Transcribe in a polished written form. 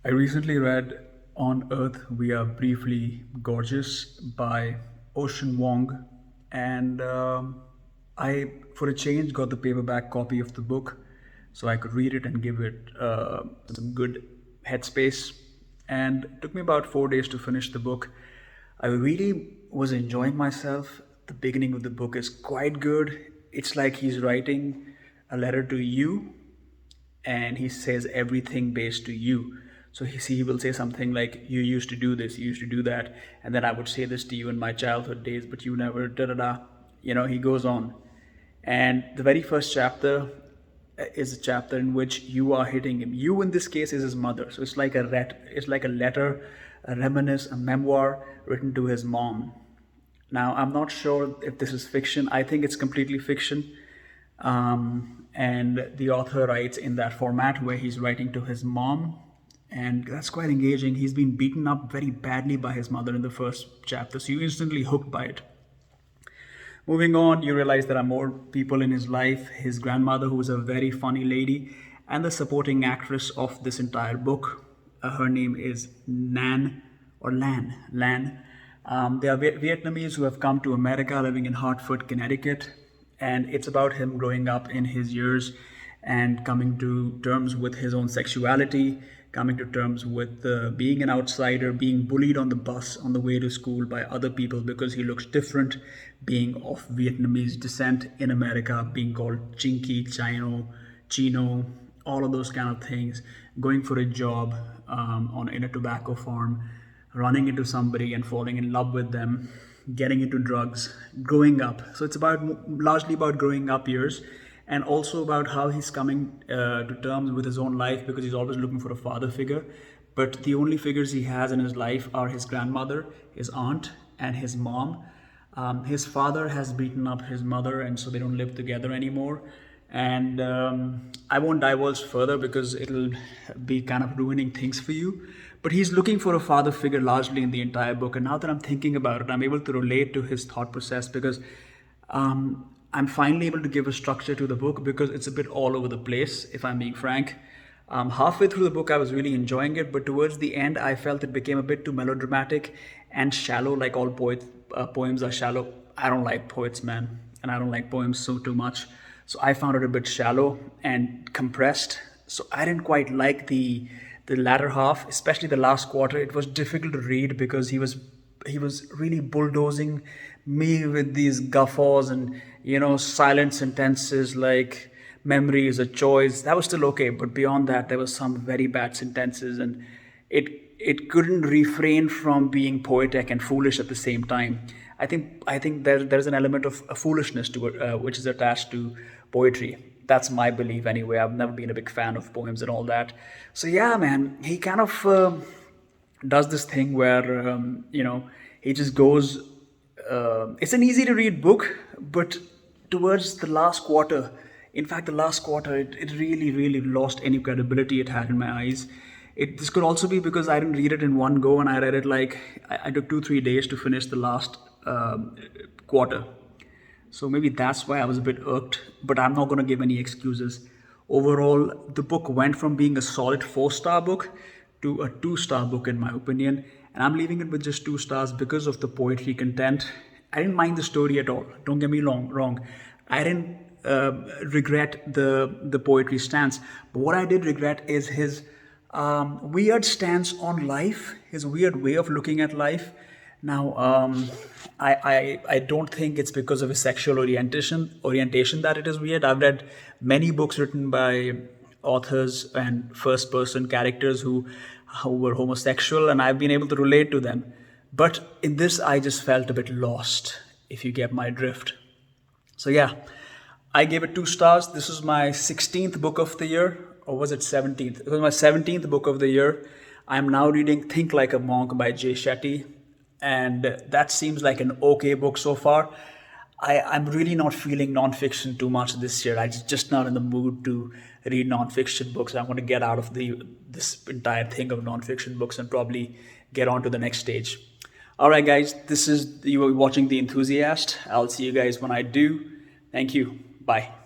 I recently read On Earth We Are Briefly Gorgeous by Ocean Vuong, and I, for a change, got the paperback copy of the book so I could read it and give it some good headspace. And it took me about 4 days to finish the book. I really was enjoying myself. The beginning of the book is quite good. It's like he's writing a letter to you and he says everything based to you. So he will say something like, "You used to do this, you used to do that, and then I would say this to you in my childhood days, but you never da da da." He goes on, and the very first chapter is a chapter in which you are hitting him. You in this case is his mother, so it's like a letter, a reminisce, a memoir written to his mom. Now, I'm not sure if this is fiction. I think it's completely fiction. And the author writes in that format where he's writing to his mom, and that's quite engaging. He's been beaten up very badly by his mother in the first chapter, so you're instantly hooked by it. Moving on, you realize there are more people in his life. His grandmother, who is a very funny lady, and the supporting actress of this entire book. Her name is Nan or Lan. Lan. They are Vietnamese who have come to America, living in Hartford, Connecticut, and it's about him growing up in his years and coming to terms with his own sexuality, coming to terms with being an outsider, being bullied on the bus on the way to school by other people because he looks different, being of Vietnamese descent in America, being called Chinky, Chino, all of those kind of things, going for a job in a tobacco farm, running into somebody and falling in love with them, getting into drugs, growing up. So it's largely about growing up years, and also about how he's coming to terms with his own life because he's always looking for a father figure. But the only figures he has in his life are his grandmother, his aunt, and his mom. His father has beaten up his mother, and so they don't live together anymore. And I won't divulge further because it'll be kind of ruining things for you. But he's looking for a father figure largely in the entire book. And now that I'm thinking about it, I'm able to relate to his thought process because I'm finally able to give a structure to the book because it's a bit all over the place, if I'm being frank. Halfway through the book, I was really enjoying it, but towards the end, I felt it became a bit too melodramatic and shallow, like all poems are shallow. I don't like poets, man, and I don't like poems so too much. So I found it a bit shallow and compressed. So I didn't quite like the latter half, especially the last quarter. It was difficult to read because he was really bulldozing me with these guffaws and silent sentences like memory is a choice. That was still okay, but beyond that there was some very bad sentences, and it couldn't refrain from being poetic and foolish at the same time. I think there's an element of a foolishness to it, which is attached to poetry. That's my belief anyway. I've never been a big fan of poems and all that. So yeah, man, he kind of does this thing where he just goes. It's an easy to read book, but towards the last quarter, in fact, the last quarter, it really, really lost any credibility it had in my eyes. This could also be because I didn't read it in one go, and I read it like I took 2 3 days to finish the last quarter. So maybe that's why I was a bit irked, but I'm not going to give any excuses. Overall, the book went from being a solid 4-star book to a 2-star book, in my opinion. And I'm leaving it with just 2 stars because of the poetry content. I didn't mind the story at all. Don't get me wrong. I didn't regret the poetry stance. But what I did regret is his weird stance on life, his weird way of looking at life. Now, I don't think it's because of his sexual orientation that it is weird. I've read many books written by authors and first person characters who were homosexual, and I've been able to relate to them. But in this, I just felt a bit lost, if you get my drift. So yeah, I gave it 2 stars. This is my 16th book of the year, or was it 17th? It was my 17th book of the year. I'm now reading Think Like a Monk by Jay Shetty, and that seems like an okay book so far. I'm really not feeling nonfiction too much this year. I'm just not in the mood to read nonfiction books. I'm going to get out of this entire thing of nonfiction books and probably get on to the next stage. All right, guys, you are watching The Enthusiast. I'll see you guys when I do. Thank you. Bye.